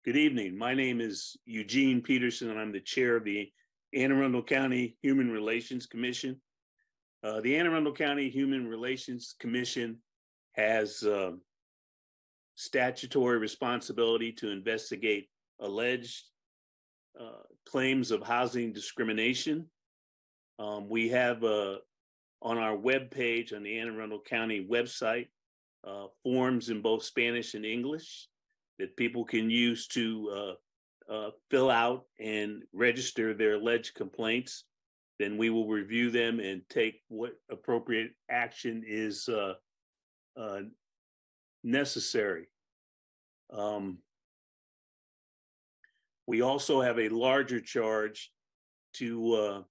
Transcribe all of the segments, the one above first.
Good evening. My name is Eugene Peterson, and I'm the chair of the Anne Arundel County Human Relations Commission. The Anne Arundel County Human Relations Commission has statutory responsibility to investigate alleged claims of housing discrimination. We have on our webpage on the Anne Arundel County website forms in both Spanish and English that people can use to fill out and register their alleged complaints. Then we will review them and take what appropriate action is necessary. We also have a larger charge to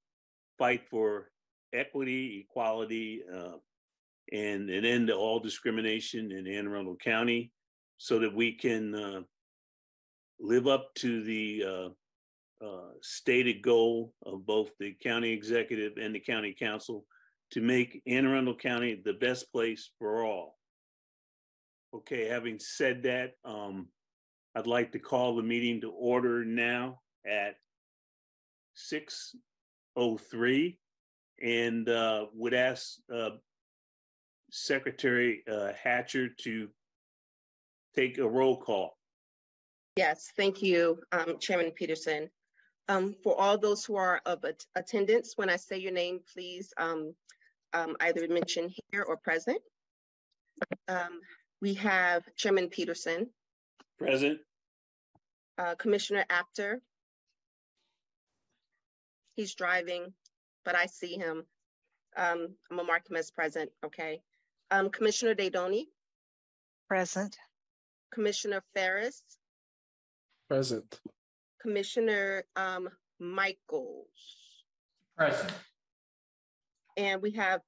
fight for equity, equality, and an end to all discrimination in Anne Arundel County, so that we can live up to the stated goal of both the county executive and the county council to make Anne Arundel County the best place for all. Okay, having said that, I'd like to call the meeting to order now at 6:03 and would ask Secretary Hatcher to take a roll call. Yes, thank you, Chairman Peterson. For all those who are of attendance, when I say your name, please either mention here or present. We have Chairman Peterson. Present. Commissioner Apter. He's driving, but I see him. I'm gonna mark him as present, okay. Commissioner Daydoni. Present. Commissioner Ferris. Present. Commissioner Michaels. Present. And we have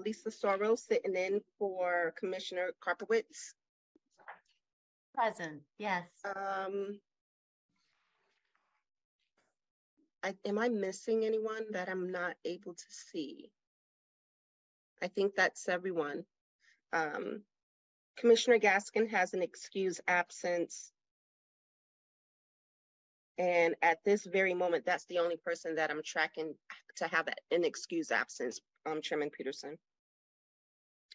Lisa Soros sitting in for Commissioner Karpowitz. Present, yes. Am I missing anyone that I'm not able to see? I think that's everyone. Commissioner Gaskin has an excused absence. And at this very moment, that's the only person that I'm tracking to have an excused absence, Chairman Peterson.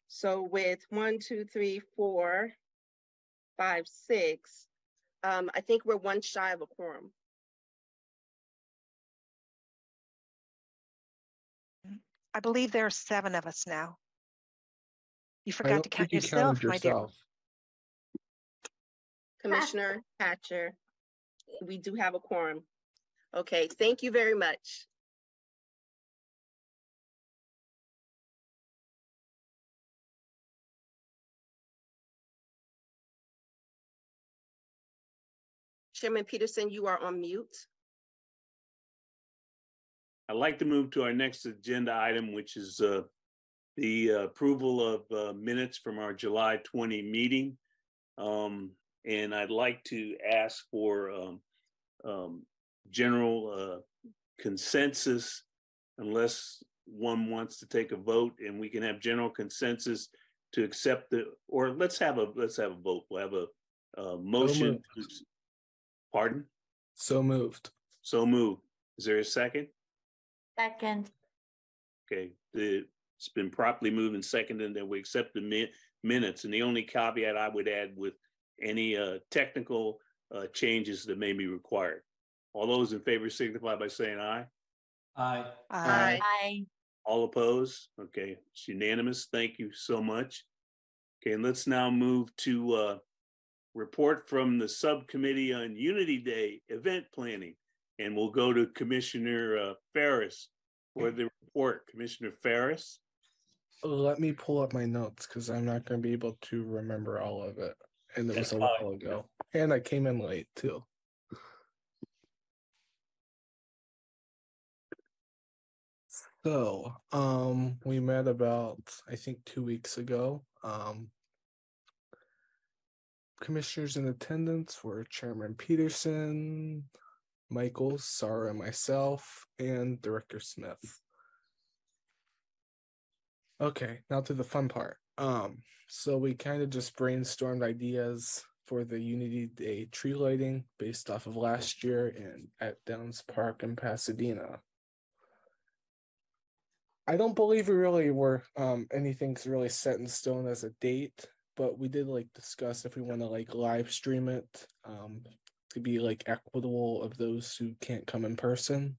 So with 1, 2, 3, 4, 5, 6, I think we're one shy of a quorum. I believe there are 7 of us now. You forgot to count yourself, my dear. Commissioner Hatcher, we do have a quorum. Okay, thank you very much. Chairman Peterson, you are on mute. I'd like to move to our next agenda item, which is the approval of minutes from our July 20 meeting. And I'd like to ask for general consensus, unless one wants to take a vote, and we can have general consensus to accept or let's have a vote. We'll have a motion. Pardon? So moved. So moved. Is there a second? Second. Okay, it's been properly moved and seconded, and we accept the minutes. And the only caveat I would add with any technical changes that may be required. All those in favor signify by saying aye. Aye. Aye. Aye. All opposed? Okay, it's unanimous. Thank you so much. Okay, and let's now move to report from the subcommittee on Unity Day event planning. And we'll go to Commissioner Ferris for the report. Commissioner Ferris. Let me pull up my notes because I'm not going to be able to remember all of it. And it was a while ago. And I came in late too. So, we met about, I think, 2 weeks ago. Commissioners in attendance were Chairman Peterson, Michaels, Sarah, myself, and Director Smith. Okay, now to the fun part. So we kind of just brainstormed ideas for the Unity Day tree lighting based off of last year and at Downs Park in Pasadena. I don't believe we really were anything's really set in stone as a date, but we did like discuss if we want to like live stream it to be like equitable of those who can't come in person.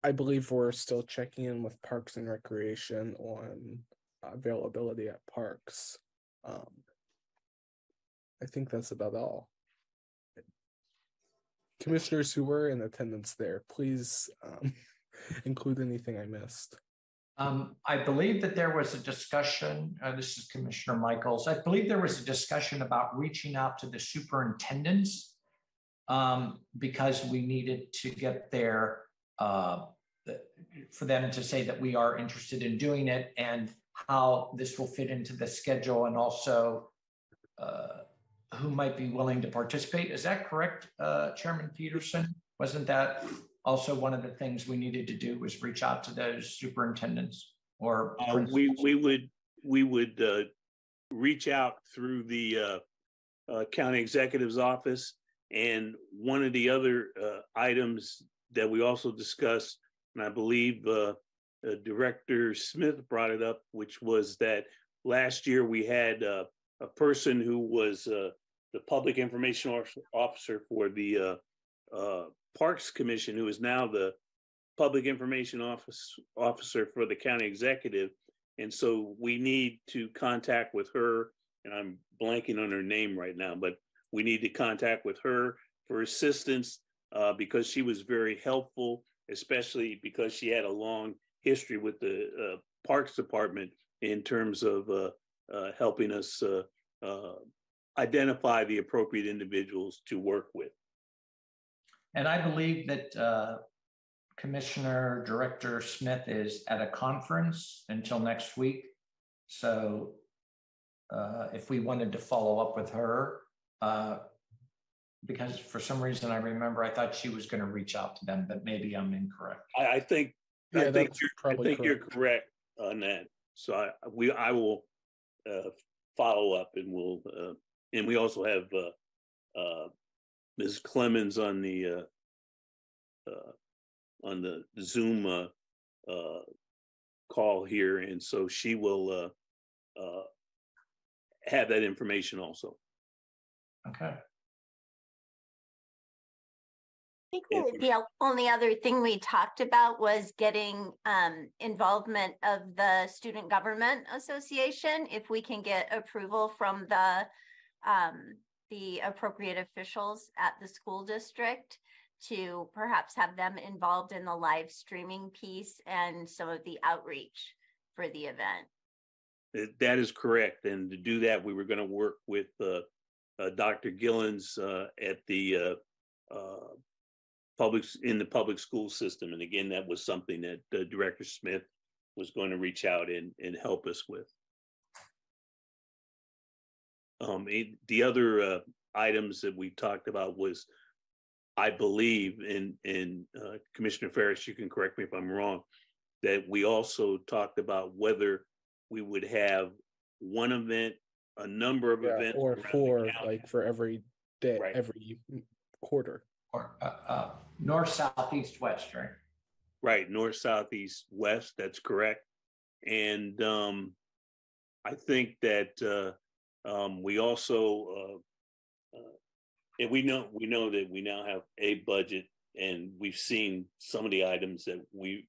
I believe we're still checking in with Parks and Recreation on availability at parks. I think that's about all. Commissioners who were in attendance there, please include anything I missed. I believe that there was a discussion, this is Commissioner Michaels, I believe there was a discussion about reaching out to the superintendents because we needed to get there for them to say that we are interested in doing it and how this will fit into the schedule and also who might be willing to participate. Is that correct, Chairman Peterson? Wasn't that also one of the things we needed to do was reach out to those superintendents or we would reach out through the county executive's office, and one of the other items that we also discussed, and I believe Director Smith brought it up, which was that last year we had a person who was the public information officer for the Parks Commission, who is now the public information officer for the county executive. And so we need to contact with her, and I'm blanking on her name right now, but we need to contact with her for assistance because she was very helpful, especially because she had a long history with the Parks Department in terms of helping us identify the appropriate individuals to work with. And I believe that Commissioner Director Smith is at a conference until next week. So if we wanted to follow up with her, because for some reason I remember I thought she was going to reach out to them, but maybe I'm incorrect. I think you're correct on that. So I will follow up, and we'll and we also have Ms. Clemens on the Zoom call here, and so she will have that information also. Okay. I think the only other thing we talked about was getting involvement of the Student Government Association. If we can get approval from the appropriate officials at the school district to perhaps have them involved in the live streaming piece and some of the outreach for the event. That is correct. And to do that, we were going to work with Dr. Gillens at the in the public school system. And again, that was something that Director Smith was going to reach out and help us with. The other items that we talked about was, I believe, in Commissioner Ferris, you can correct me if I'm wrong, that we also talked about whether we would have one event, a number of events, or four, like for every day, right, every quarter. Or north, south, east, west, right? Right, north, south, east, west. That's correct. And I think that we also, and we know that we now have a budget, and we've seen some of the items that we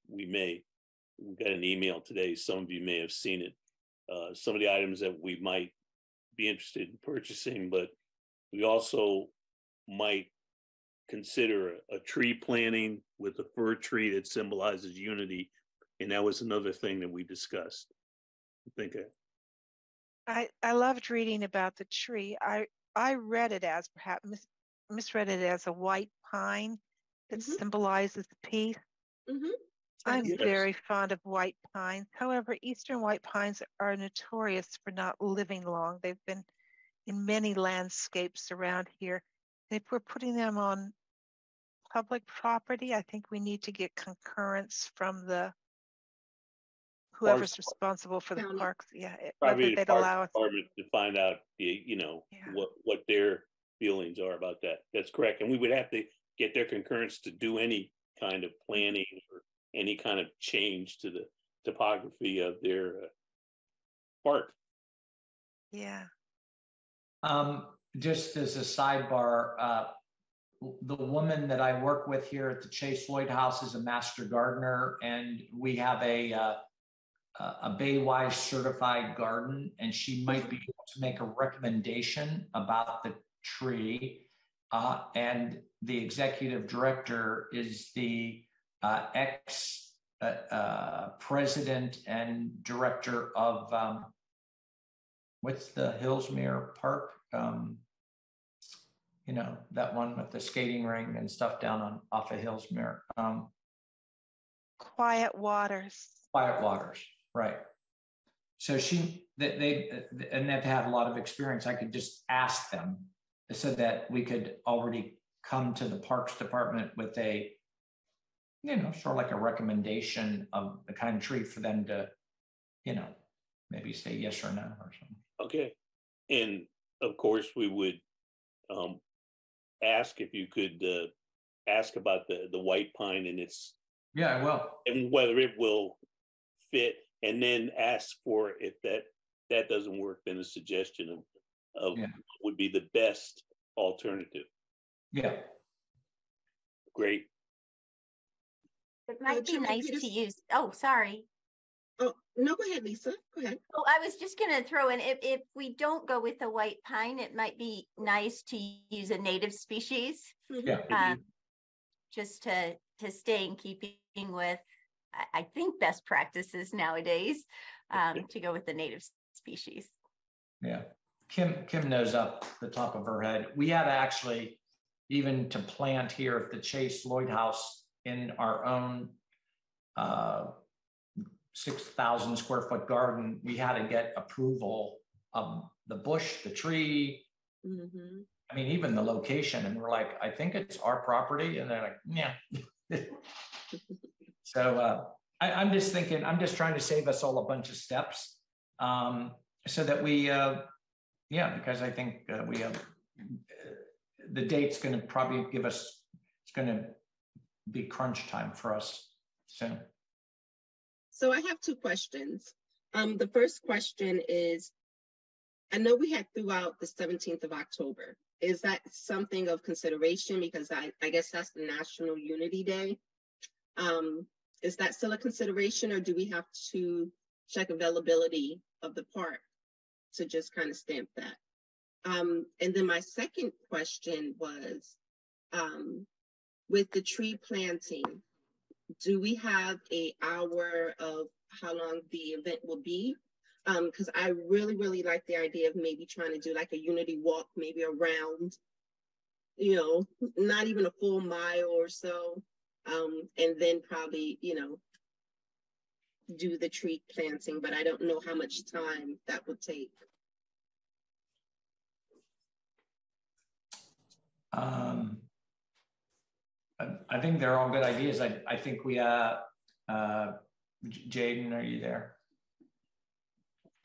got an email today. Some of you may have seen it. Some of the items that we might be interested in purchasing, but we also might consider a tree planting with a fir tree that symbolizes unity. And that was another thing that we discussed. I think I loved reading about the tree. I read it as, perhaps misread it as, a white pine that symbolizes peace. I'm very fond of white pines. However, eastern white pines are notorious for not living long. They've been in many landscapes around here. If we're putting them on public property, I think we need to get concurrence from whoever's responsible for the County. parks, yeah, Probably whether the they'd park allow us. department to find out, what their feelings are about that. That's correct. And we would have to get their concurrence to do any kind of planning or any kind of change to the topography of their park. Yeah. Just as a sidebar, the woman that I work with here at the Chase Lloyd House is a master gardener, and we have a Baywise certified garden, and she might be able to make a recommendation about the tree. And the executive director is the ex president and director of what's the Hillsmere Park? That one with the skating ring and stuff down off of Hillsmere. Quiet Waters. Quiet Waters, right. So they've had a lot of experience. I could just ask them so that we could already come to the Parks Department with a, sort of like a recommendation of the kind of tree for them to, maybe say yes or no or something. Okay. And of course, we would ask if you could ask about the white pine and its. Yeah, I will. And whether it will fit, and then ask for, if that doesn't work, then a suggestion of what would be the best alternative. Yeah. Great. It might be Chairman nice to Peters? use, oh, sorry. Oh, no, go ahead, Lisa. Go ahead. Oh, I was just going to throw in, if we don't go with the white pine, it might be nice to use a native species. Yeah. Just to stay in keeping with, I think, best practices nowadays, to go with the native species. Yeah. Kim knows up the top of her head. We had actually, even to plant here at the Chase Lloyd House in our own 6,000 square foot garden, we had to get approval of the bush, the tree. Mm-hmm. I mean, even the location. And we're like, I think it's our property. And they're like, yeah. So I'm just thinking, I'm just trying to save us all a bunch of steps, so that we, because I think we have, the date's going to probably give us, it's going to be crunch time for us soon. So I have two questions. The first question is, I know we had throughout the 17th of October. Is that something of consideration? Because I guess that's the National Unity Day. Is that still a consideration, or do we have to check availability of the park to just kind of stamp that? And then my second question was, with the tree planting, do we have an hour of how long the event will be? Because I really, really like the idea of maybe trying to do like a unity walk, maybe around, not even a full mile or so. And then probably, do the tree planting, but I don't know how much time that would take. I think they're all good ideas. I think we, Jaden, are you there?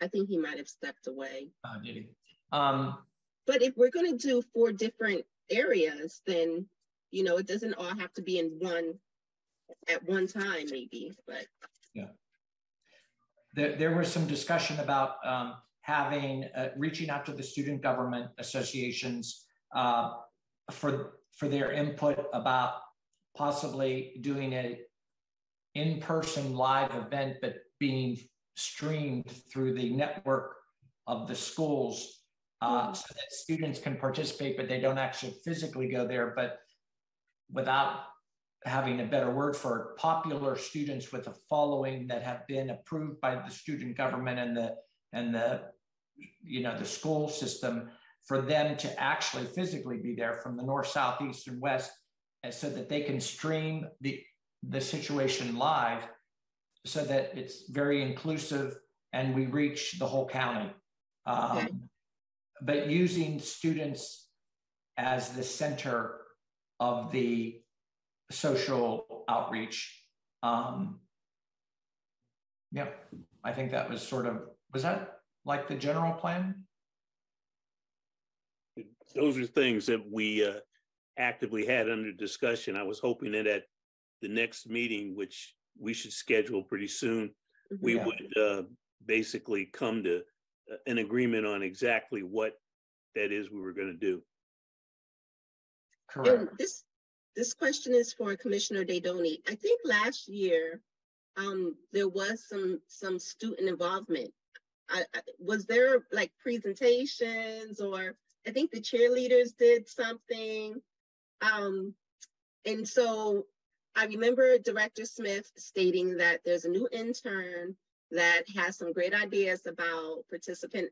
I think he might have stepped away. Oh, did he? But if we're going to do 4 different areas, then, it doesn't all have to be at one time, maybe, but. Yeah. There was some discussion about reaching out to the student government associations for their input about possibly doing an in-person live event, but being streamed through the network of the schools, so that students can participate, but they don't actually physically go there. But without having a better word for it, popular students with a following that have been approved by the student government and the school system, for them to actually physically be there from the north, south, east, and west, and so that they can stream the situation live, so that it's very inclusive and we reach the whole county. Okay. But using students as the center of the social outreach, Yep. I think that was was that like the general plan? Those are things that we actively had under discussion. I was hoping that at the next meeting, which we should schedule pretty soon, we would basically come to an agreement on exactly what that is we were going to do. Correct. And this question is for Commissioner Daydoni. I think last year there was some student involvement. Was there like presentations, or I think the cheerleaders did something. And so I remember Director Smith stating that there's a new intern that has some great ideas about participation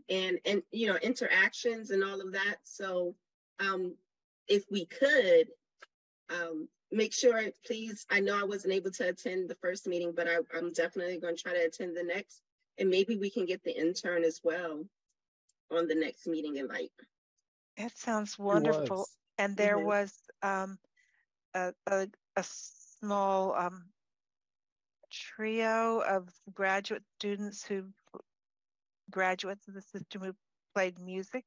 and interactions and all of that. So if we could make sure, please, I know I wasn't able to attend the first meeting, but I'm definitely going to try to attend the next, and maybe we can get the intern as well on the next meeting invite. That sounds wonderful. And there was a small trio of graduate students graduates of the system who played music,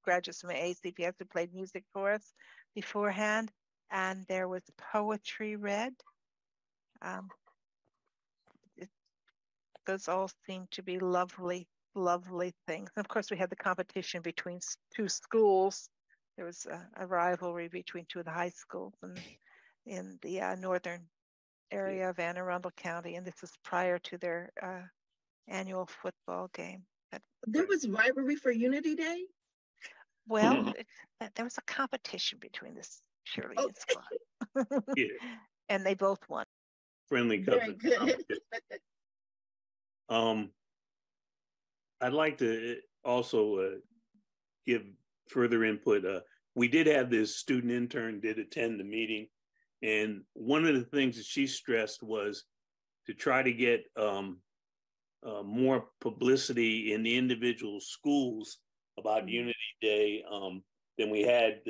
graduates from ACPS who played music for us beforehand. And there was poetry read. Those all seem to be lovely, lovely things. And of course, we had the competition between two schools. There was a rivalry between two of the high schools in the northern area of Anne Arundel County. And this was prior to their annual football game. There was rivalry for Unity Day? Well, there was a competition between this cheerleading squad. Yeah. And they both won. Friendly company. Very good. I'd like to also give further input. We did have this student intern did attend the meeting, and one of the things that she stressed was to try to get more publicity in the individual schools about Unity Day than we had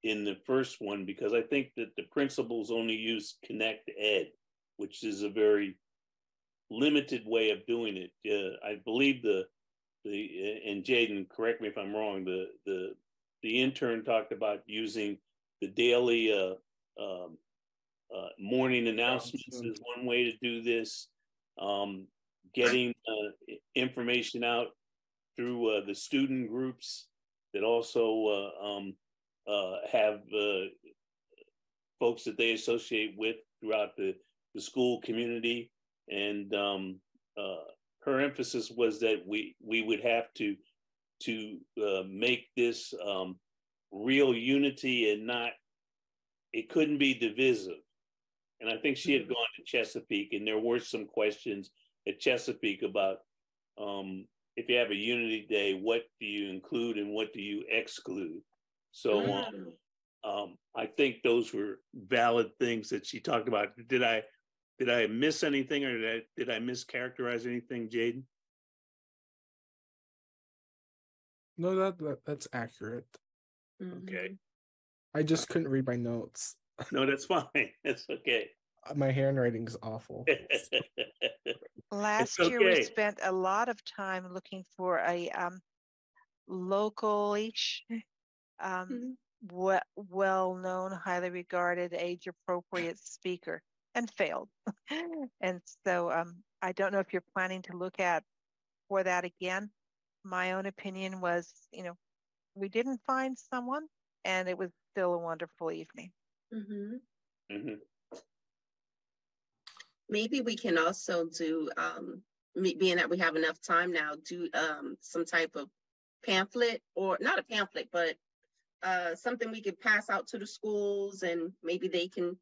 in the first one, because I think that the principals only use Connect Ed, which is a very limited way of doing it. I believe and Jaden, correct me if I'm wrong, the intern talked about using the daily morning announcements is one way to do this. Getting information out through the student groups that also have folks that they associate with throughout the school community. And her emphasis was that we would have to make this real unity and it couldn't be divisive. And I think she had gone to Chesapeake, and there were some questions at Chesapeake about if you have a Unity Day, what do you include and what do you exclude? So I think those were valid things that she talked about. Did I miss anything, or did I mischaracterize anything, Jaden? No, that's accurate. Okay. I just couldn't read my notes. No, that's fine. That's okay. My handwriting's awful. Last year, we spent a lot of time looking for a local-ish, well-known, highly regarded, age-appropriate speaker, and failed. And so I don't know if you're planning to look for that again. My own opinion was, we didn't find someone, and it was still a wonderful evening. Maybe we can also do, being that we have enough time now, do some type of pamphlet, or not a pamphlet, but something we could pass out to the schools, and maybe they can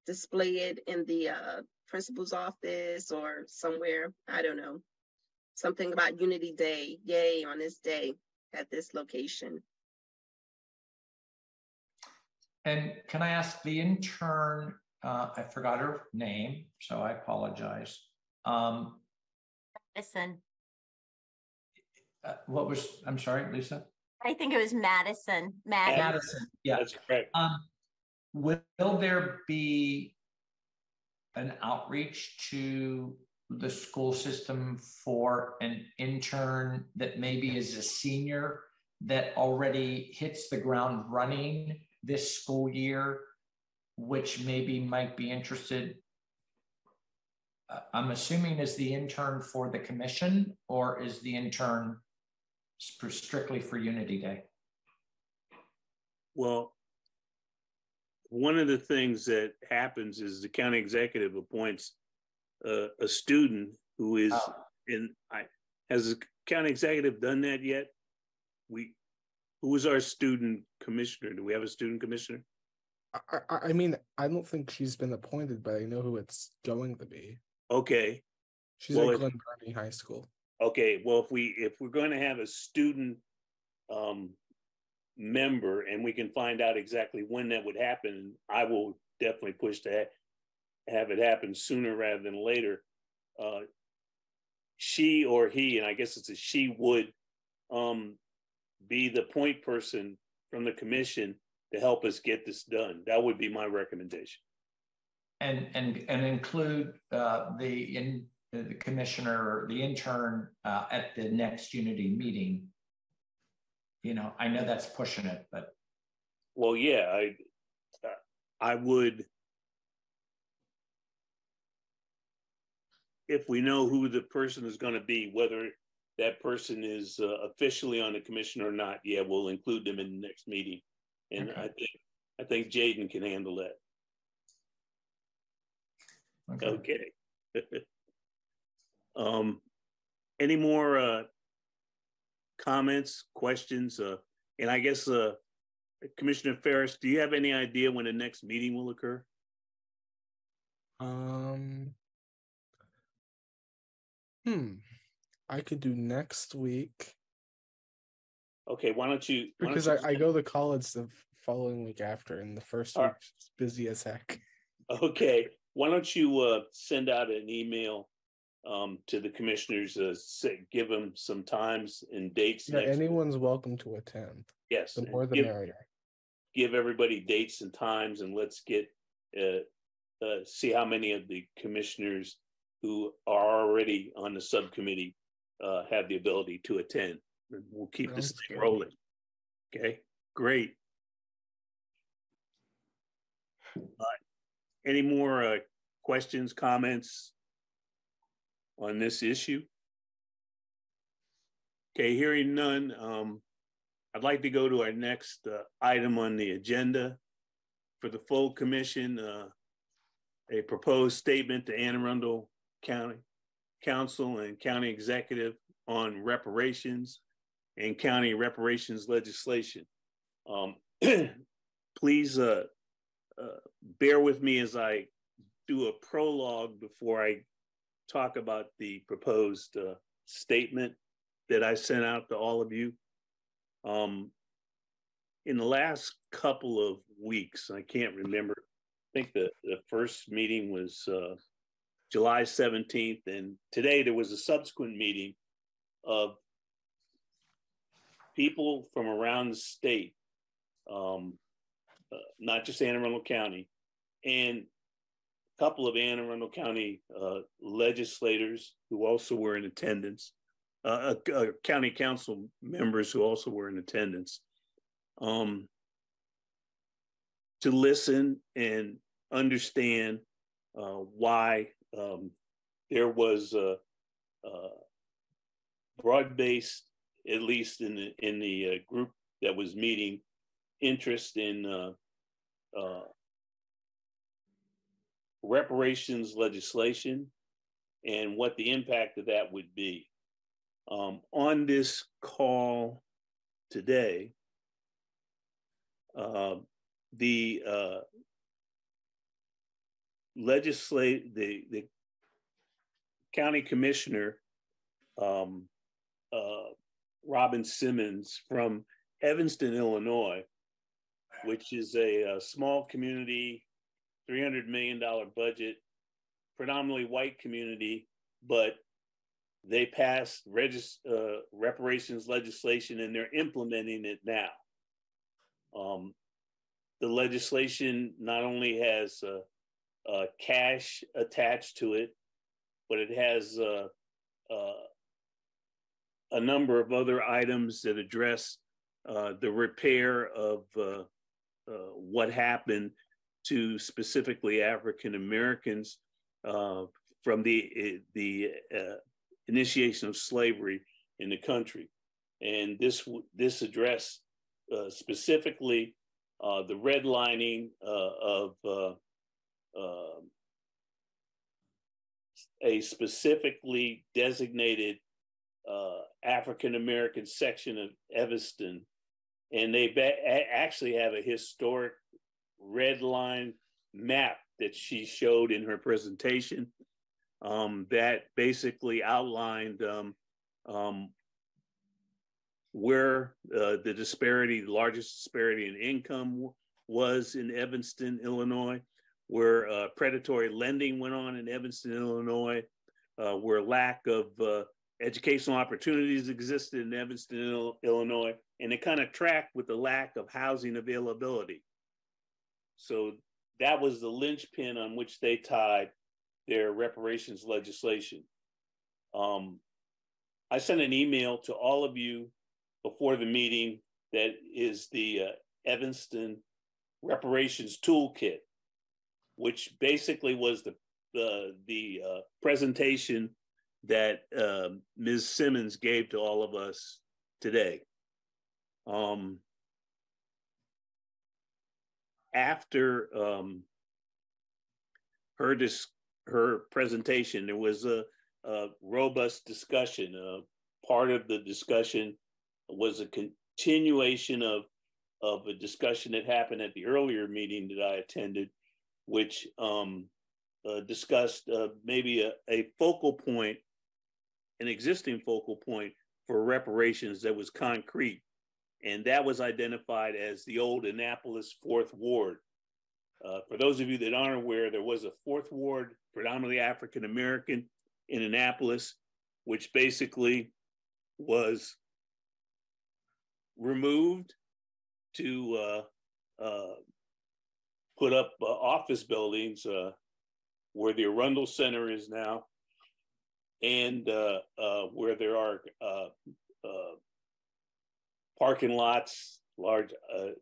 display it in the principal's office or somewhere. I don't know. Something about Unity Day, yay, on this day at this location. And can I ask the intern, I forgot her name, so I apologize. Madison. I'm sorry, Lisa? I think it was Madison. Madison. Yeah. That's correct. Will there be an outreach to the school system for an intern that maybe is a senior that already hits the ground running this school year, which maybe might be interested? I'm assuming is the intern for the commission, or is the intern strictly for Unity Day? Well, one of the things that happens is the county executive appoints a student who is has the county executive done that yet? Who is our student commissioner? Do we have a student commissioner? I mean, I don't think she's been appointed, but I know who it's going to be. Okay. She's at Glen Burnie High School. Okay. Well, if we're going to have a student member, and we can find out exactly when that would happen, I will definitely push to have it happen sooner rather than later. She or he, and I guess it's a she, would be the point person from the commission to help us get this done. That would be my recommendation. And include the commissioner or the intern at the next Unity meeting. You know, I know that's pushing it, but. Well, yeah, I would, if we know who the person is going to be, whether that person is officially on the commission or not, yeah, we'll include them in the next meeting. And okay. I think Jaden can handle that. Okay. Any more comments, questions? And I guess Commissioner Ferris, do you have any idea when the next meeting will occur? I could do next week. Okay, why don't you? Because I go to college the following week after, and the first week's busy as heck. Okay, why don't you send out an email to the commissioners, give them some times and dates. Yeah, anyone's welcome to attend. Yes, the more the merrier. Give everybody dates and times, and let's get see how many of the commissioners who are already on the subcommittee have the ability to attend. And we'll keep this thing rolling. Okay, great. Any more questions, comments on this issue? Okay, hearing none, I'd like to go to our next item on the agenda for the full commission, a proposed statement to Anne Arundel County Council and County Executive on reparations and county reparations legislation. Please bear with me as I do a prologue before I talk about the proposed statement that I sent out to all of you. In the last couple of weeks, I can't remember, I think the first meeting was July 17th, and today there was a subsequent meeting of people from around the state, not just Anne Arundel County, and a couple of Anne Arundel County legislators who also were in attendance, county council members who also were in attendance, to listen and understand why there was a broad-based, at least in the group that was meeting, interest in reparations legislation and what the impact of that would be. On this call today, the county commissioner, Robin Simmons from Evanston, Illinois, which is a small community, $300 million budget, predominantly white community, but they passed reparations legislation and they're implementing it now. The legislation not only has cash attached to it, but it has a number of other items that address the repair of what happened to specifically African Americans from the initiation of slavery in the country. And this addressed specifically the redlining of a specifically designated African American section of Evanston, and they actually have a historic red line map that she showed in her presentation that basically outlined where the disparity, the largest disparity in income was in Evanston, Illinois, where predatory lending went on in Evanston, Illinois, where lack of educational opportunities existed in Evanston, Illinois, and it kind of tracked with the lack of housing availability. So that was the linchpin on which they tied their reparations legislation. I sent an email to all of you before the meeting that is the Evanston Reparations Toolkit, which basically was the presentation that Ms. Simmons gave to all of us today. After her presentation, there was a robust discussion. Part of the discussion was a continuation of a discussion that happened at the earlier meeting that I attended, which discussed maybe a focal point, an existing focal point for reparations that was concrete. And that was identified as the old Annapolis 4th Ward. For those of you that aren't aware, there was a 4th Ward, predominantly African American, in Annapolis, which basically was removed to put up office buildings where the Arundel Center is now, and where there are parking lots, the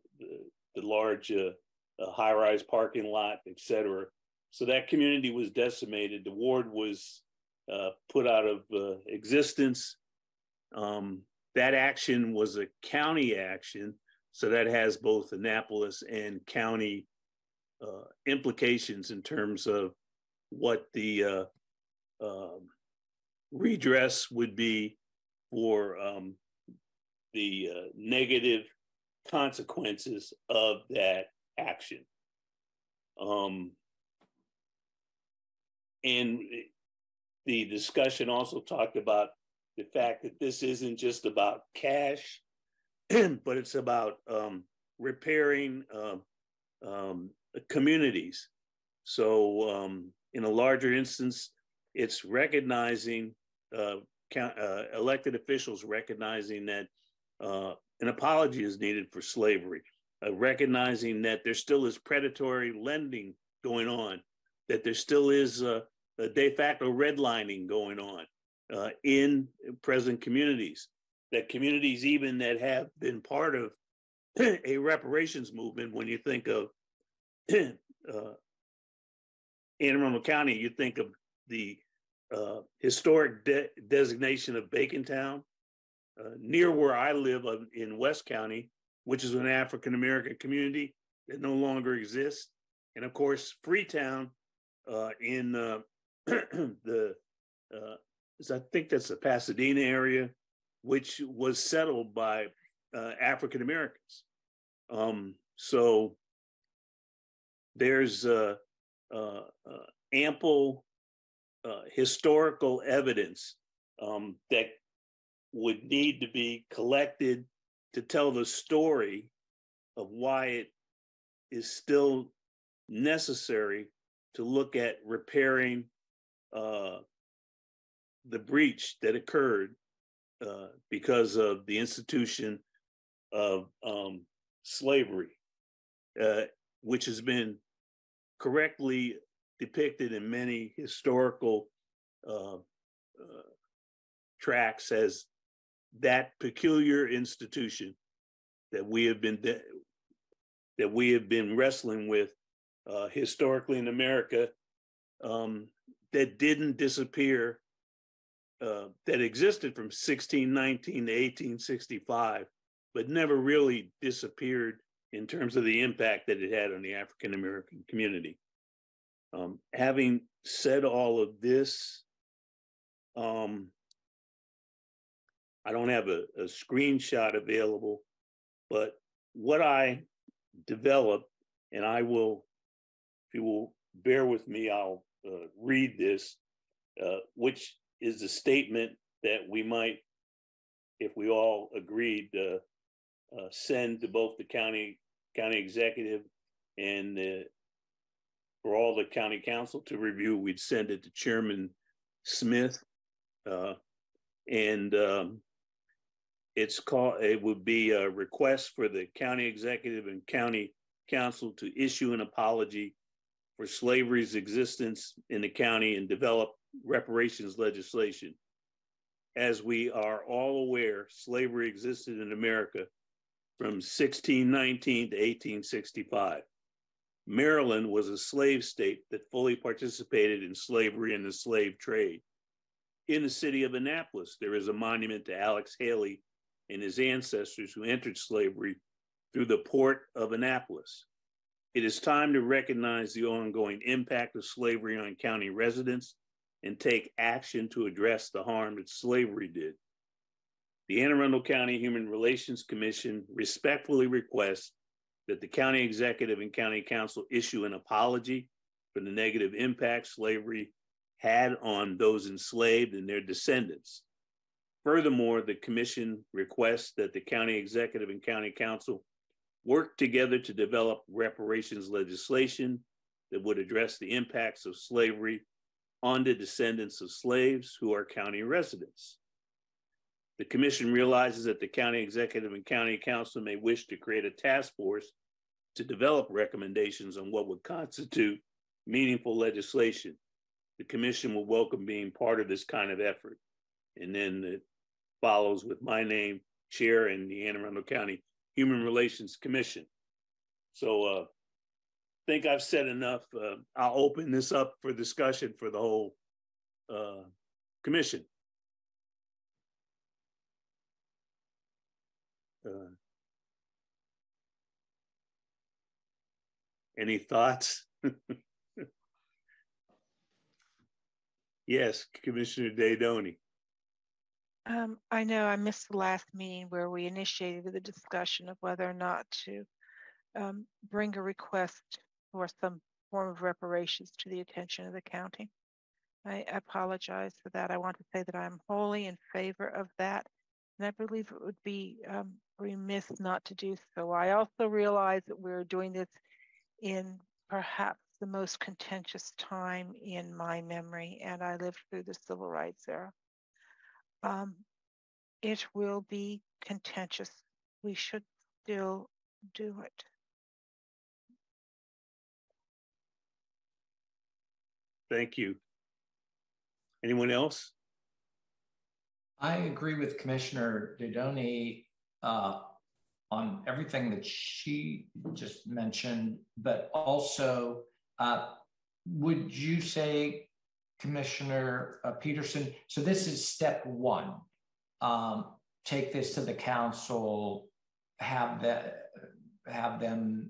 large high-rise parking lot, etc. So that community was decimated. The ward was put out of existence. That action was a county action, so that has both Annapolis and county implications in terms of what the redress would be for the negative consequences of that action. And the discussion also talked about the fact that this isn't just about cash, but it's about repairing communities. So in a larger instance, it's recognizing, elected officials recognizing that an apology is needed for slavery, recognizing that there still is predatory lending going on, that there still is a de facto redlining going on in present communities, that communities even that have been part of a reparations movement, when you think of Anne Arundel County, you think of the historic designation of Bacontown, near where I live in West County, which is an African American community that no longer exists. And of course, Freetown in I think that's the Pasadena area, which was settled by African Americans. So there's ample historical evidence that would need to be collected to tell the story of why it is still necessary to look at repairing the breach that occurred because of the institution of slavery, which has been correctly depicted in many historical tracts as that peculiar institution that we have been wrestling with historically in America, that didn't disappear, that existed from 1619 to 1865, but never really disappeared in terms of the impact that it had on the African American community. Having said all of this, I don't have a screenshot available, but what I developed, and I will, if you will bear with me, I'll read this, which is a statement that we might, if we all agreed, send to both the county executive and for all the county council to review. We'd send it to Chairman Smith, and it would be a request for the county executive and county council to issue an apology for slavery's existence in the county and develop reparations legislation. As we are all aware, slavery existed in America from 1619 to 1865. Maryland was a slave state that fully participated in slavery and the slave trade. In the city of Annapolis, there is a monument to Alex Haley and his ancestors who entered slavery through the port of Annapolis. It is time to recognize the ongoing impact of slavery on county residents and take action to address the harm that slavery did. The Anne Arundel County Human Relations Commission respectfully requests that the county executive and county council issue an apology for the negative impact slavery had on those enslaved and their descendants. Furthermore, the commission requests that the county executive and county council work together to develop reparations legislation that would address the impacts of slavery on the descendants of slaves who are county residents. The commission realizes that the county executive and county council may wish to create a task force to develop recommendations on what would constitute meaningful legislation. The commission will welcome being part of this kind of effort. And then it follows with my name, chair, and the Anne Arundel County Human Relations Commission. So I think I've said enough. I'll open this up for discussion for the whole commission. Any thoughts? Yes, Commissioner Daydoni. I know I missed the last meeting where we initiated the discussion of whether or not to bring a request for some form of reparations to the attention of the county. I apologize for that. I want to say that I'm wholly in favor of that, and I believe it would be remiss not to do so. I also realize that we're doing this in perhaps the most contentious time in my memory, and I lived through the civil rights era. It will be contentious. We should still do it. Thank you. Anyone else? I agree with Commissioner Daydoni on everything that she just mentioned, but also would you say, Commissioner Peterson, so this is step one, take this to the council, have them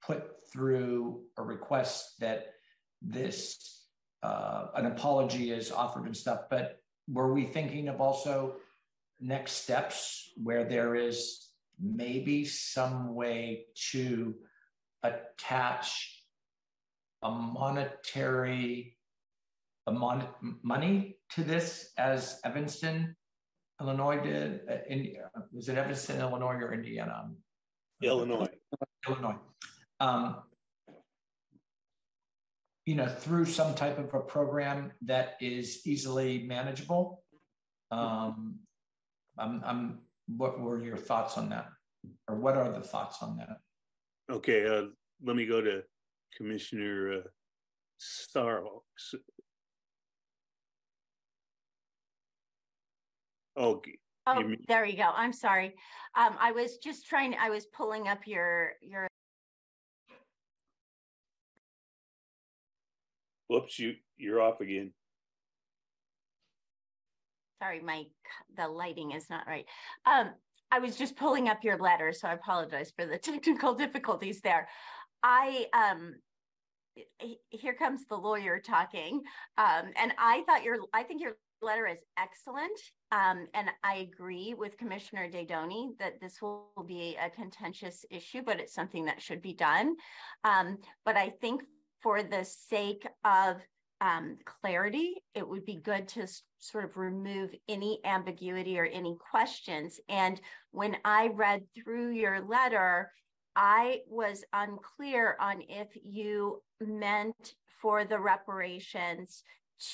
put through a request that this an apology is offered and stuff, but were we thinking of also next steps where there is maybe some way to attach a money to this, as Evanston, Illinois did? Was it Evanston, Illinois, or Indiana? Illinois. Illinois. Through some type of a program that is easily manageable. What were your thoughts on that? Or what are the thoughts on that? Okay, let me go to Commissioner Starl. Okay. Oh, there you go. I'm sorry. I was just I was pulling up your. Whoops, you're off again. Sorry, the lighting is not right. I was just pulling up your letter, so I apologize for the technical difficulties there. Here comes the lawyer talking, and I think your letter is excellent, and I agree with Commissioner Dedoni that this will be a contentious issue, but it's something that should be done. But I think for the sake of clarity, it would be good to sort of remove any ambiguity or any questions. And when I read through your letter, I was unclear on if you meant for the reparations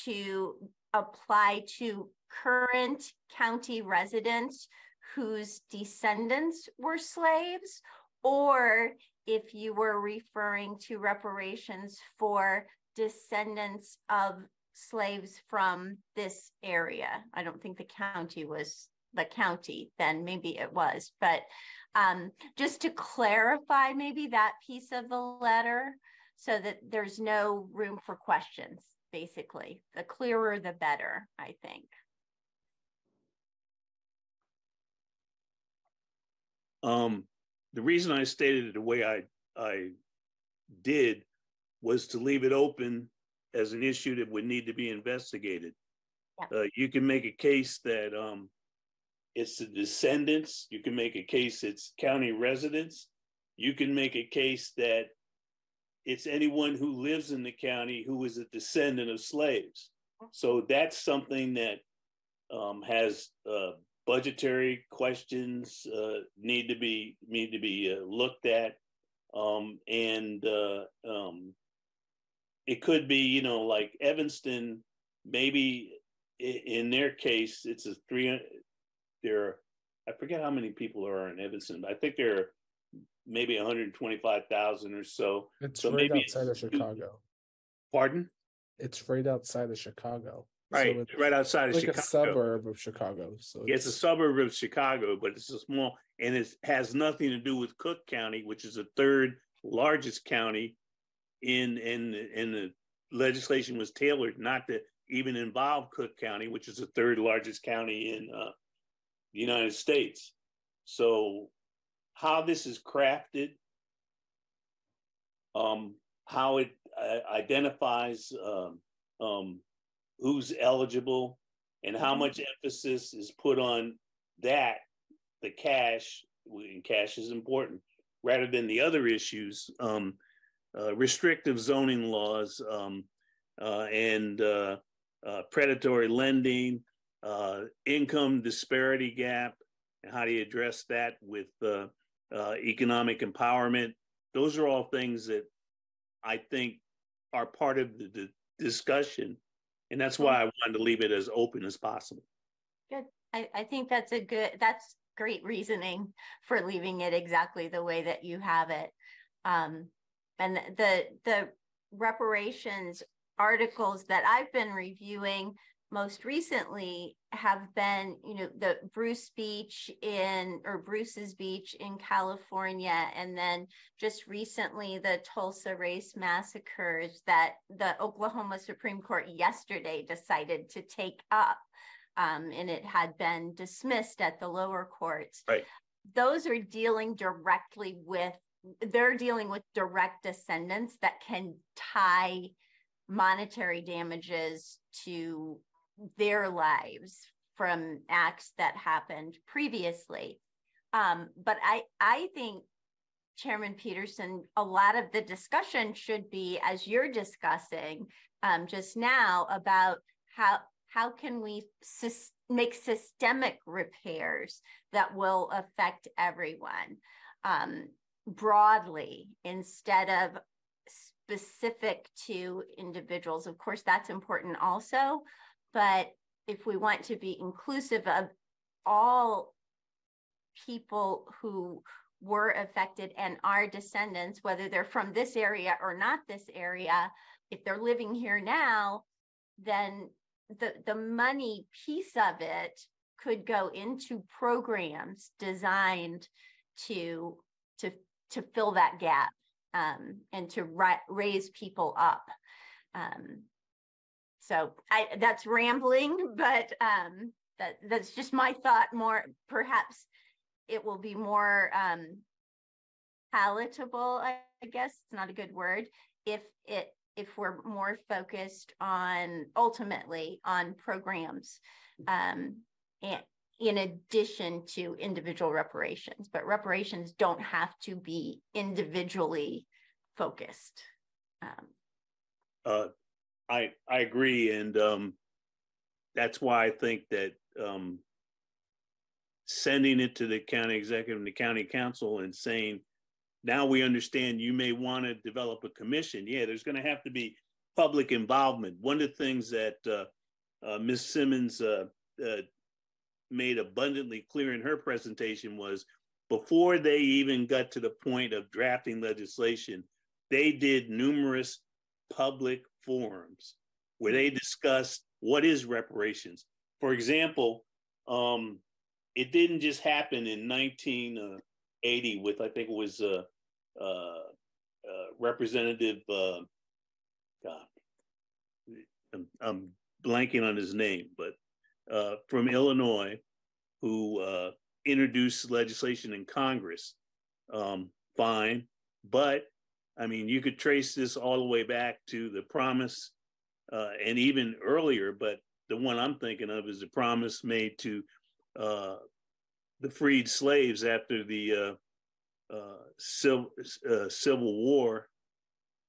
to apply to current county residents whose descendants were slaves, or if you were referring to reparations for descendants of slaves from this area. I don't think the county was the county then, maybe it was, but just to clarify maybe that piece of the letter so that there's no room for questions, basically. The clearer, the better, I think. The reason I stated it the way I did was to leave it open as an issue that would need to be investigated. Yeah. You can make a case that it's the descendants. You can make a case it's county residents. You can make a case that it's anyone who lives in the county who is a descendant of slaves. So that's something that has budgetary questions need to be looked at, and it could be, you know, like Evanston, maybe in their case it's a 300. I forget how many people are in Evanston, but I think there are maybe 125,000 or so. It's so right maybe outside of Chicago. Pardon? It's right outside of Chicago. Right, so it's right outside of like Chicago. A suburb of Chicago. So it's a suburb of Chicago, but it's a small, and it has nothing to do with Cook County, which is the third largest county in the legislation was tailored not to even involve Cook County, which is the third largest county in the United States. So how this is crafted, how it identifies who's eligible, and how much emphasis is put on that, the cash, and cash is important, rather than the other issues, restrictive zoning laws, and predatory lending, income disparity gap, and how do you address that with economic empowerment. Those are all things that I think are part of the discussion. And that's why I wanted to leave it as open as possible. Good. I think that's great reasoning for leaving it exactly the way that you have it. And the reparations articles that I've been reviewing most recently have been, you know, the Bruce's Beach in California, and then just recently the Tulsa race massacres that the Oklahoma Supreme Court yesterday decided to take up, and it had been dismissed at the lower courts. Right. Those are dealing directly with, they're dealing with direct descendants that can tie monetary damages to their lives from acts that happened previously. But I think, Chairman Peterson, a lot of the discussion should be, as you're discussing just now, about how can we make systemic repairs that will affect everyone broadly instead of specific to individuals. Of course, that's important also. But if we want to be inclusive of all people who were affected and are descendants, whether they're from this area or not this area, if they're living here now, then the money piece of it could go into programs designed to fill that gap, and to raise people up. So that's rambling, but that's just my thought. More, perhaps it will be more palatable, I guess it's not a good word, if we're more focused on ultimately on programs, and in addition to individual reparations. But reparations don't have to be individually focused. I agree, and that's why I think that sending it to the county executive and the county council and saying, now we understand you may want to develop a commission. Yeah, there's going to have to be public involvement. One of the things that Ms. Simmons made abundantly clear in her presentation was, before they even got to the point of drafting legislation, they did numerous public forums where they discussed what is reparations. For example, it didn't just happen in 1980 with, I think it was Representative, God, I'm blanking on his name, but from Illinois, who introduced legislation in Congress. Fine, but I mean, you could trace this all the way back to the promise, and even earlier, but the one I'm thinking of is the promise made to the freed slaves after the Civil War,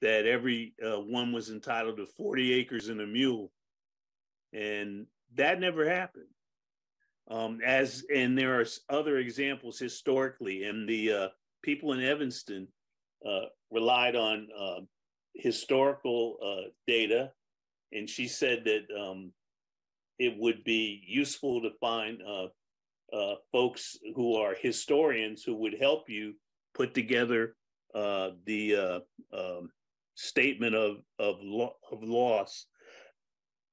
that every one was entitled to 40 acres and a mule. And that never happened. And there are other examples historically, and the people in Evanston relied on historical data, and she said that it would be useful to find folks who are historians who would help you put together the statement of loss,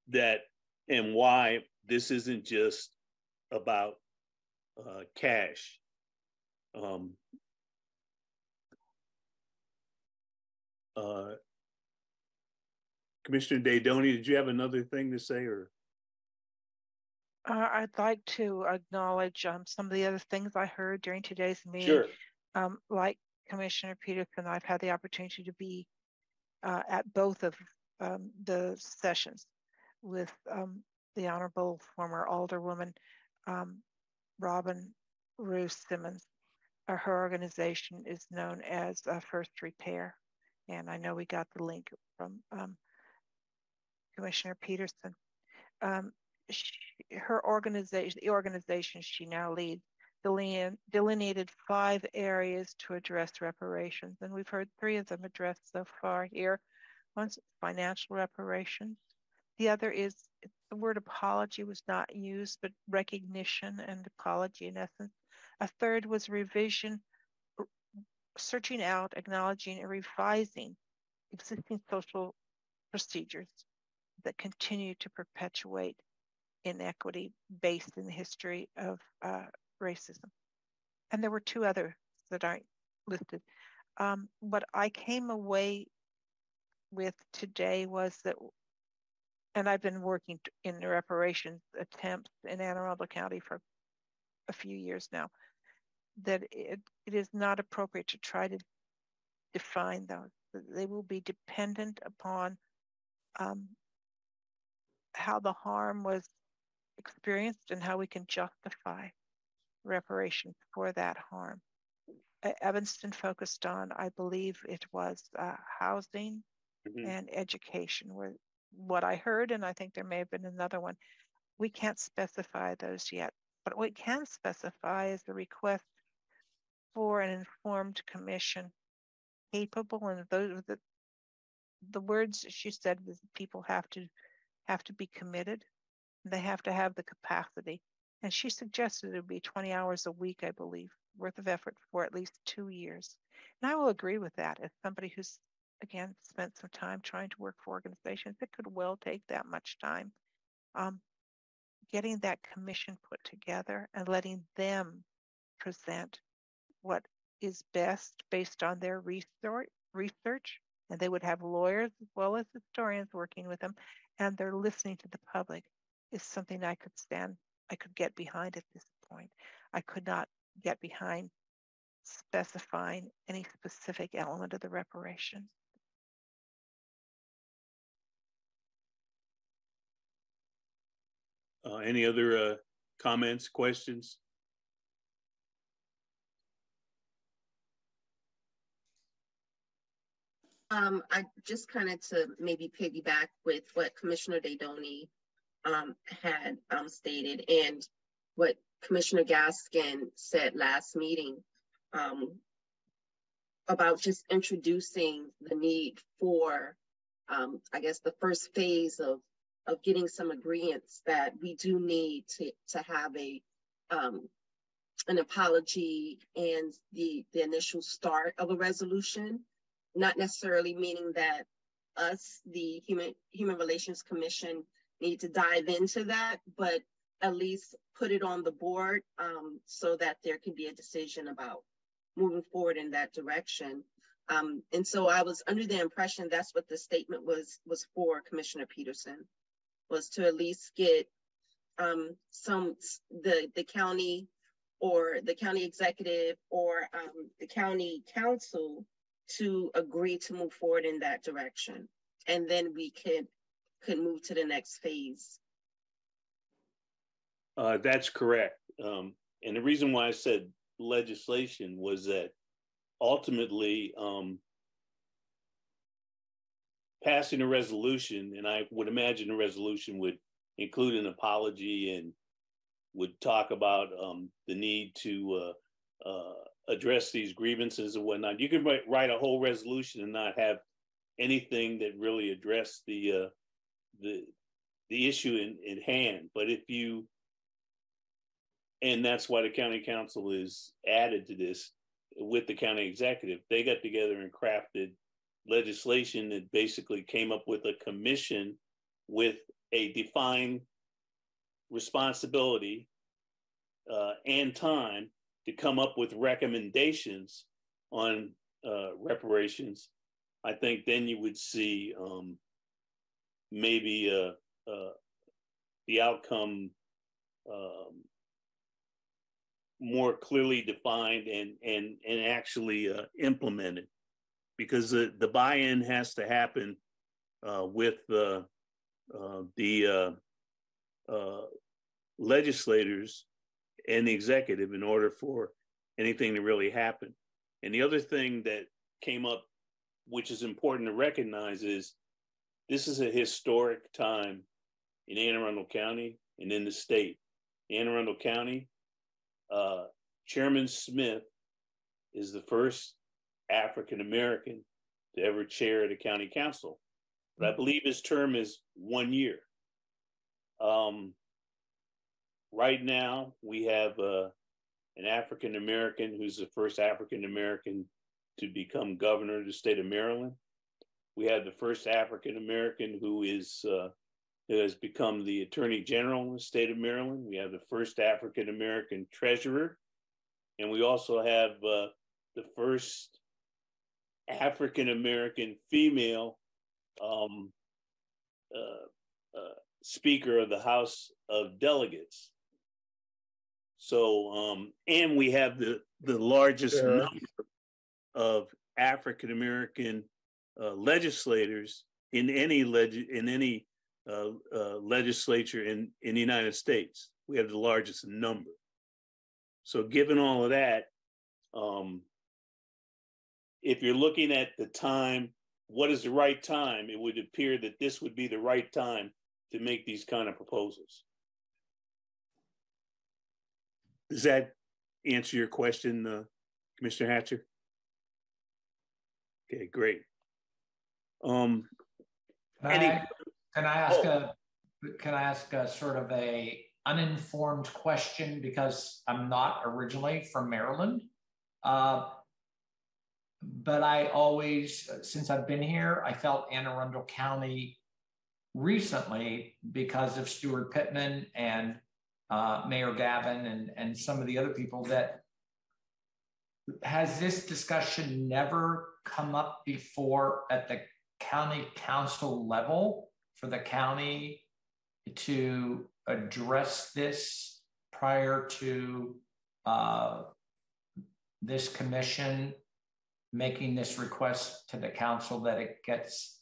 that and why this isn't just about cash. Commissioner Daydoni, did you have another thing to say, or? I'd like to acknowledge some of the other things I heard during today's meeting. Sure. Like Commissioner Peterson, I've had the opportunity to be at both of the sessions with the Honorable former Alderwoman Robin Ruth Simmons. Her organization is known as First Repair, and I know we got the link from Commissioner Peterson. Her organization, the organization she now leads, delineated 5 areas to address reparations, and we've heard 3 of them addressed so far here. One's financial reparations. The other is, the word apology was not used, but recognition and apology in essence. A third was revision, searching out, acknowledging, and revising existing social procedures that continue to perpetuate inequity based in the history of racism. And there were 2 others that aren't listed. What I came away with today was that, and I've been working in reparations attempts in Anne Arundel County for a few years now, that it is not appropriate to try to define those. They will be dependent upon how the harm was experienced and how we can justify reparations for that harm. Evanston focused on, I believe it was housing and education were what I heard, and I think there may have been another one. We can't specify those yet, but what we can specify is the request for an informed commission capable, and those the words she said was people have to be committed. They have to have the capacity And she suggested it would be 20 hours a week, I believe, worth of effort for at least 2 years. And I will agree with that. As somebody who's, again, spent some time trying to work for organizations, it could well take that much time. Getting that commission put together and letting them present what is best based on their research, and they would have lawyers as well as historians working with them, and they're listening to the public, is something I could get behind at this point. I could not get behind specifying any specific element of the reparation. Any other comments, questions? I just kind of to maybe piggyback with what Commissioner Daydoni had stated and what Commissioner Gaskin said last meeting about just introducing the need for, I guess, the first phase of getting some agreements that we do need to have an apology and the initial start of a resolution, not necessarily meaning that us, the Human Relations Commission, need to dive into that, but at least put it on the board so that there can be a decision about moving forward in that direction. And so I was under the impression that's what the statement was for, Commissioner Peterson, was to at least get the county or the county executive or the county council to agree to move forward in that direction. And then we could move to the next phase. That's correct. And the reason why I said legislation was that ultimately passing a resolution, and I would imagine a resolution would include an apology and would talk about the need to address these grievances and whatnot. You can write a whole resolution and not have anything that really addressed the issue in hand. But if you, and that's why the county council is added to this with the county executive, they got together and crafted legislation that basically came up with a commission with a defined responsibility and time to come up with recommendations on reparations. I think then you would see maybe the outcome more clearly defined and actually implemented, because the buy-in has to happen with the legislators and the executive in order for anything to really happen. And the other thing that came up, which is important to recognize, is this is a historic time in Anne Arundel County and in the state. Anne Arundel County, Chairman Smith is the first African-American to ever chair the county council. But I believe his term is 1 year. Right now, we have an African-American who's the first African-American to become governor of the state of Maryland. We have the first African-American who has become the Attorney General in the state of Maryland. We have the first African-American treasurer. And we also have the first African-American female Speaker of the House of Delegates. So, and we have the largest number of African-American legislators in any legislature in the United States. We have the largest number. So given all of that, if you're looking at the time, what is the right time? It would appear that this would be the right time to make these kind of proposals. Does that answer your question, Commissioner Hatcher? Okay, great. Can I ask sort of a uninformed question because I'm not originally from Maryland. But I always, since I've been here, I felt Anne Arundel County recently, because of Stuart Pittman and Mayor Gavin and some of the other people, that has this discussion never come up before at the county council level for the county to address this prior to this commission making this request to the council that it gets,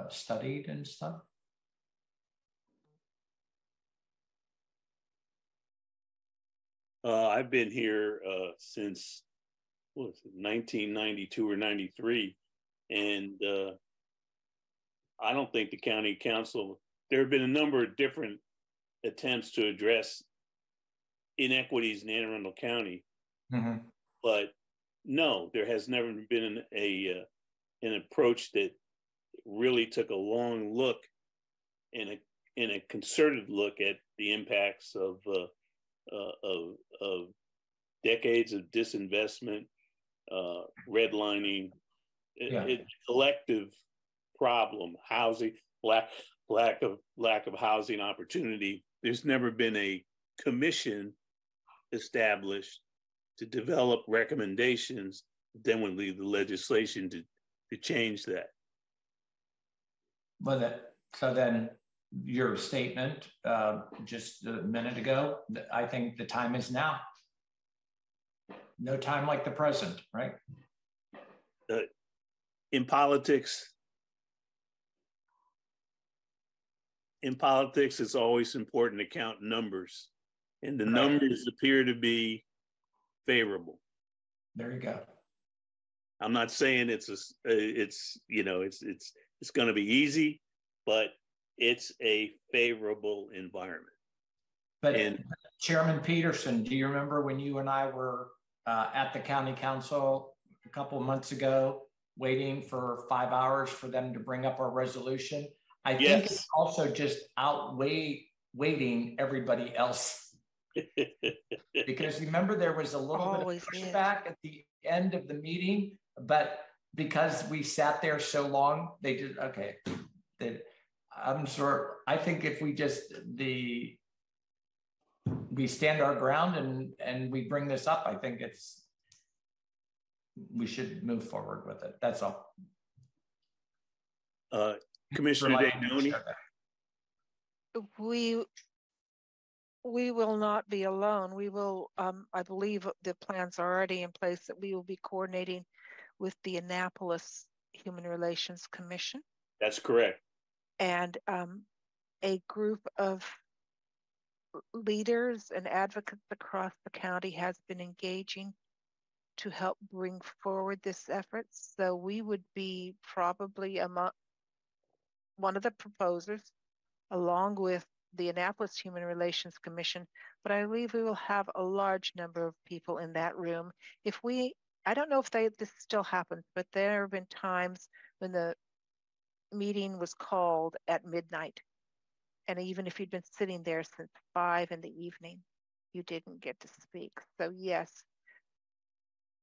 studied and stuff? I've been here since 1992 or 93, and I don't think the county council. There have been a number of different attempts to address inequities in Anne Arundel County, but no, there has never been an approach that really took a long look and a concerted look at the impacts of decades of disinvestment, redlining, collective problem, housing, lack of housing opportunity. There's never been a commission established to develop recommendations, then would leave the legislation to change that. So then your statement just a minute ago, I think the time is now. No time like the present, right? In politics, it's always important to count numbers, and the numbers appear to be favorable. There you go. I'm not saying it's going to be easy, but it's a favorable environment. But Chairman Peterson, do you remember when you and I were at the county council a couple of months ago, waiting for 5 hours for them to bring up our resolution? I think it's also just waiting everybody else. Because remember, there was a little bit of pushback at the end of the meeting, but because we sat there so long, they did, okay. I'm sure, I think if we just, we stand our ground and we bring this up, I think we should move forward with it. That's all. Commissioner Dagnoni? We will not be alone. We will, I believe the plans are already in place that we will be coordinating with the Annapolis Human Relations Commission. That's correct. And a group of leaders and advocates across the county has been engaging to help bring forward this effort. So we would be probably one of the proposers, along with the Annapolis Human Relations Commission, but I believe we will have a large number of people in that room. I don't know if this still happens, but there have been times when the meeting was called at midnight. And even if you'd been sitting there since 5 p.m, you didn't get to speak. So yes,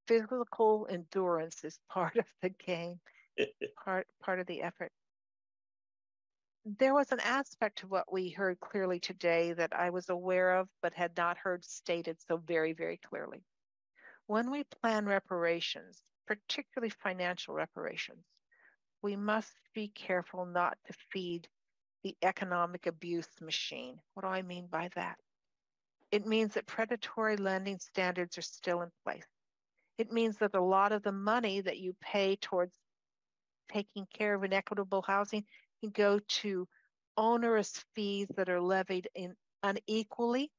physical endurance is part of the game, part of the effort. There was an aspect to what we heard clearly today that I was aware of, but had not heard stated so very, very clearly. When we plan reparations, particularly financial reparations, we must be careful not to feed the economic abuse machine. What do I mean by that? It means that predatory lending standards are still in place. It means that a lot of the money that you pay towards taking care of inequitable housing can go to onerous fees that are levied unequally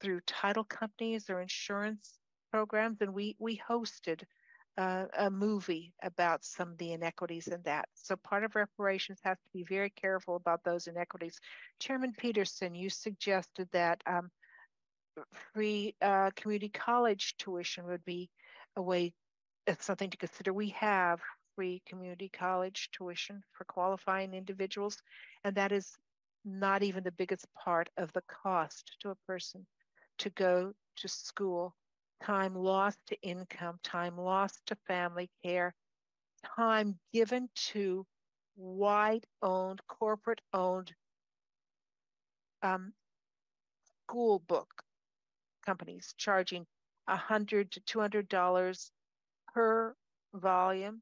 through title companies or insurance programs. And we hosted a movie about some of the inequities in that. So part of reparations has to be very careful about those inequities. Chairman Peterson, you suggested that free community college tuition would be a way, it's something to consider. We have free community college tuition for qualifying individuals. And that is not even the biggest part of the cost to a person to go to school. Time lost to income, time lost to family care, time given to white-owned, corporate-owned school book companies charging $100 to $200 per volume,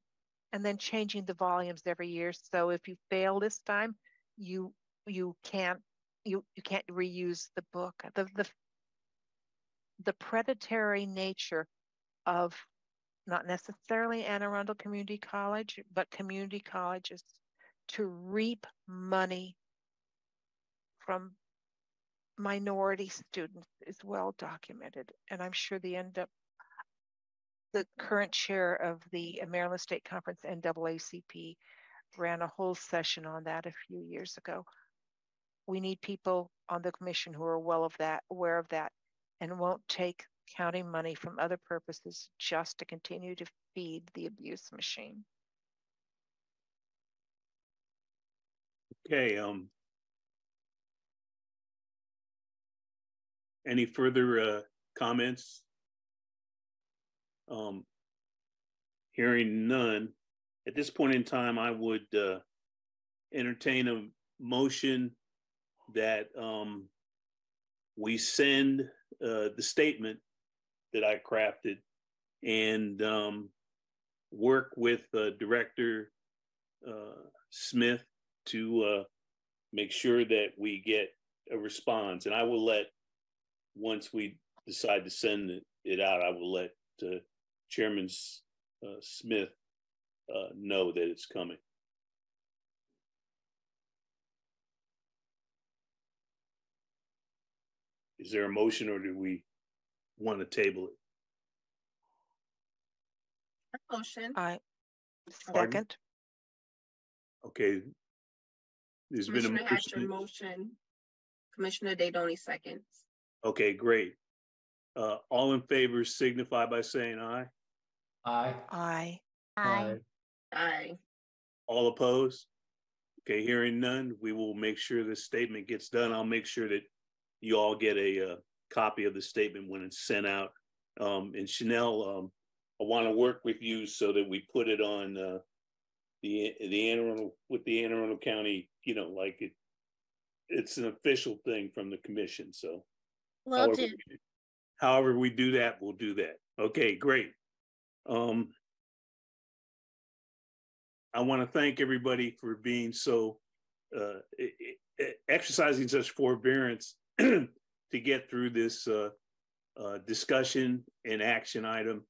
and then changing the volumes every year. So if you fail this time, you can't reuse the book. The predatory nature of not necessarily Anne Arundel Community College, but community colleges to reap money from minority students is well documented. And I'm sure the current chair of the Maryland State Conference NAACP ran a whole session on that a few years ago. We need people on the commission who are aware of that, and won't take county money from other purposes just to continue to feed the abuse machine. Okay. Any further comments? Hearing none, at this point in time, I would entertain a motion that we send the statement that I crafted and work with Director Smith to make sure that we get a response. And I will let, once we decide to send it out, I will let Chairman Smith know that it's coming. Is there a motion, or do we want to table it? Motion. I second. Pardon? Okay. There's been a Commissioner Hatcher motion. Commissioner Daydoni seconds. Okay, great. All in favor signify by saying aye. Aye. Aye. Aye. Aye. All opposed? Okay, hearing none, we will make sure this statement gets done. I'll make sure that you all get a copy of the statement when it's sent out. And Chanel, I want to work with you so that we put it on the Anne Arundel, with the Anne Arundel County, like it's an official thing from the commission. So however we do that, we'll do that. Okay, great. I want to thank everybody for being so exercising such forbearance to get through this discussion and action item.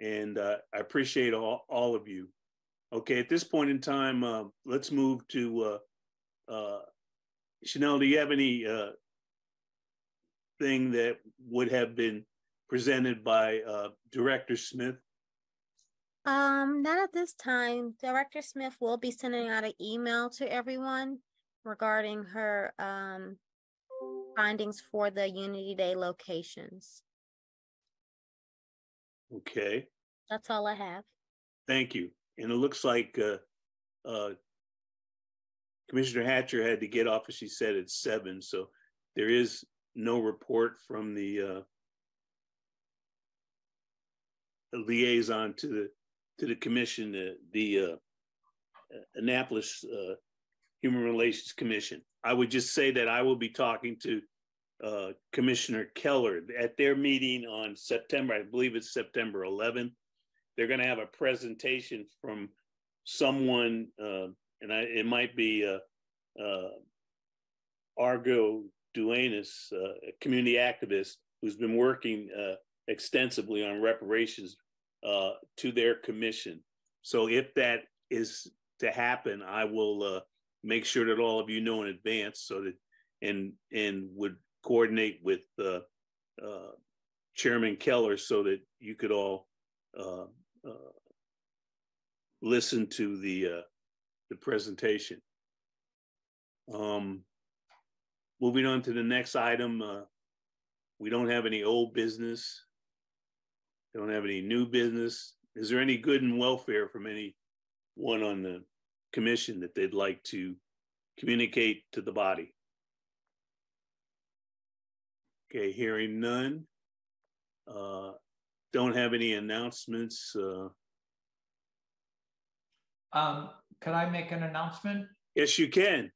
And I appreciate all of you. Okay, at this point in time, let's move to Chanel. Do you have any thing that would have been presented by Director Smith? Not at this time. Director Smith will be sending out an email to everyone regarding her findings for the Unity Day locations. Okay. That's all I have. Thank you. And it looks like Commissioner Hatcher had to get off, as she said, at 7. So there is no report from the liaison to the commission, the Annapolis Human Relations Commission. I would just say that I will be talking to Commissioner Keller at their meeting on September, I believe it's September 11th. They're going to have a presentation from someone, and it might be Argo Duenas, a community activist who's been working extensively on reparations to their commission. So if that is to happen, I will make sure that all of you know in advance, so that and would coordinate with Chairman Keller so that you could all listen to the presentation. Moving on to the next item, we don't have any old business. Don't have any new business. Is there any good and welfare from any one on the commission that they'd like to communicate to the body? Okay, hearing none. Don't have any announcements. Could I make an announcement? Yes, you can.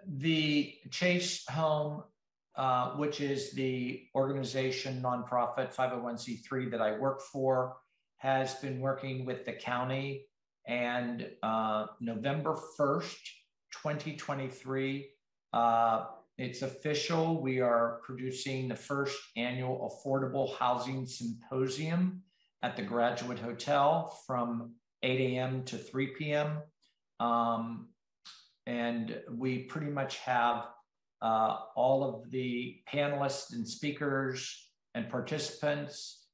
The Chase Home, which is the organization, nonprofit 501c3 that I work for, has been working with the county, and November 1st, 2023, it's official. We are producing the first annual Affordable Housing Symposium at the Graduate Hotel from 8 a.m. to 3 p.m. And we pretty much have all of the panelists and speakers and participants.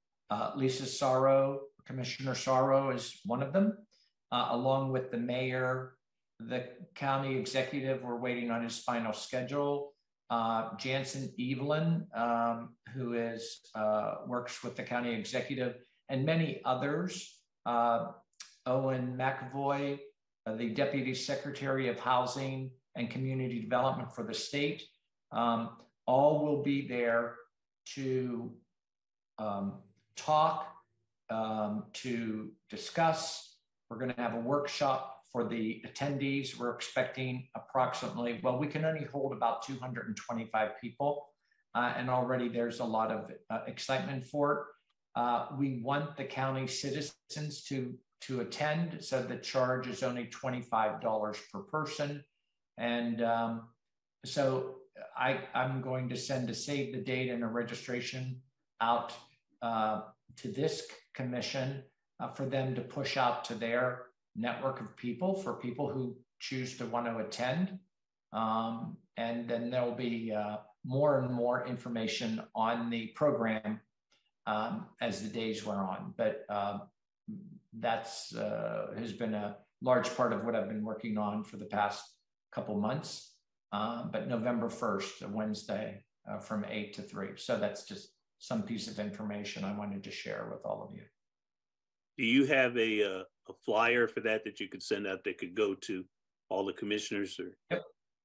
Lisa Sorrow, Commissioner Sorrow is one of them, along with the mayor, the county executive. We're waiting on his final schedule. Jansen Evelyn, who is works with the county executive, and many others. Owen McAvoy, the Deputy Secretary of Housing and Community Development for the state. All will be there to talk, to discuss. We're going to have a workshop for the attendees. We're expecting approximately, well, we can only hold about 225 people, and already there's a lot of excitement for it. We want the county citizens to attend, so the charge is only $25 per person. And so I'm going to send a save the date and a registration out to this commission for them to push out to their network of people, for people who choose to want to attend. And then there'll be more and more information on the program as the days wear on. But that's has been a large part of what I've been working on for the past couple months. But November 1st, a Wednesday, from 8 to 3. So that's just some piece of information I wanted to share with all of you. Do you have a flyer for that you could send out that could go to all the commissioners? Or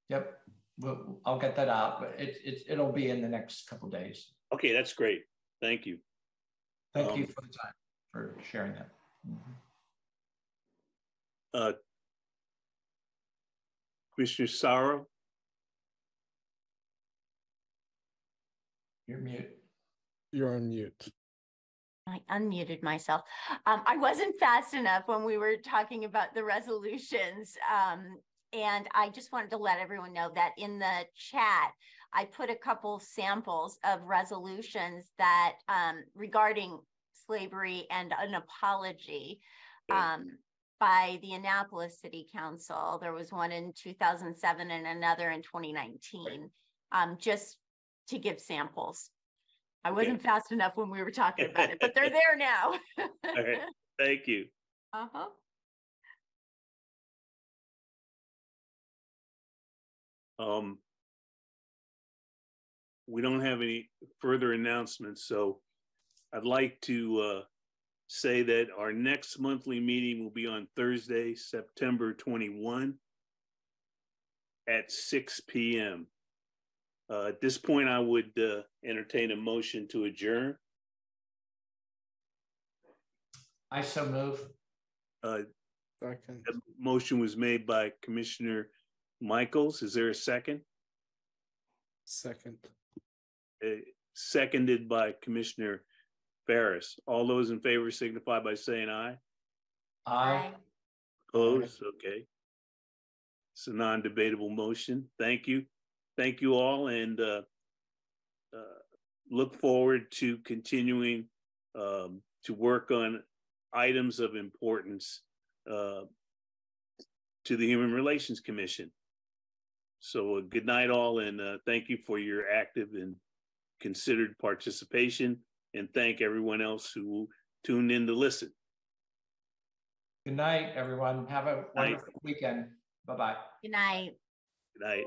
Yep. Well, I'll get that out, but it'll be in the next couple of days. Okay, that's great. Thank you. Thank you for the time, for sharing that. Commissioner Sorrow? You're mute. You're on mute. I unmuted myself. I wasn't fast enough when we were talking about the resolutions. And I just wanted to let everyone know that in the chat, I put a couple samples of resolutions that regarding slavery and an apology by the Annapolis City Council. There was one in 2007 and another in 2019, just to give samples. I wasn't fast enough when we were talking about it, but they're there now. All right, thank you. Uh-huh. We don't have any further announcements, so I'd like to say that our next monthly meeting will be on Thursday, September 21 at 6 p.m. At this point, I would entertain a motion to adjourn. I so move. Second. The motion was made by Commissioner Michaels. Is there a second? Second. Seconded by Commissioner Ferris. All those in favor signify by saying aye. Aye. Opposed? Okay. It's a non-debatable motion. Thank you. Thank you all, and look forward to continuing to work on items of importance to the Human Relations Commission. So good night all, and thank you for your active and considered participation, and thank everyone else who tuned in to listen. Good night, everyone. Have a wonderful weekend. Bye-bye. Good night. Good night.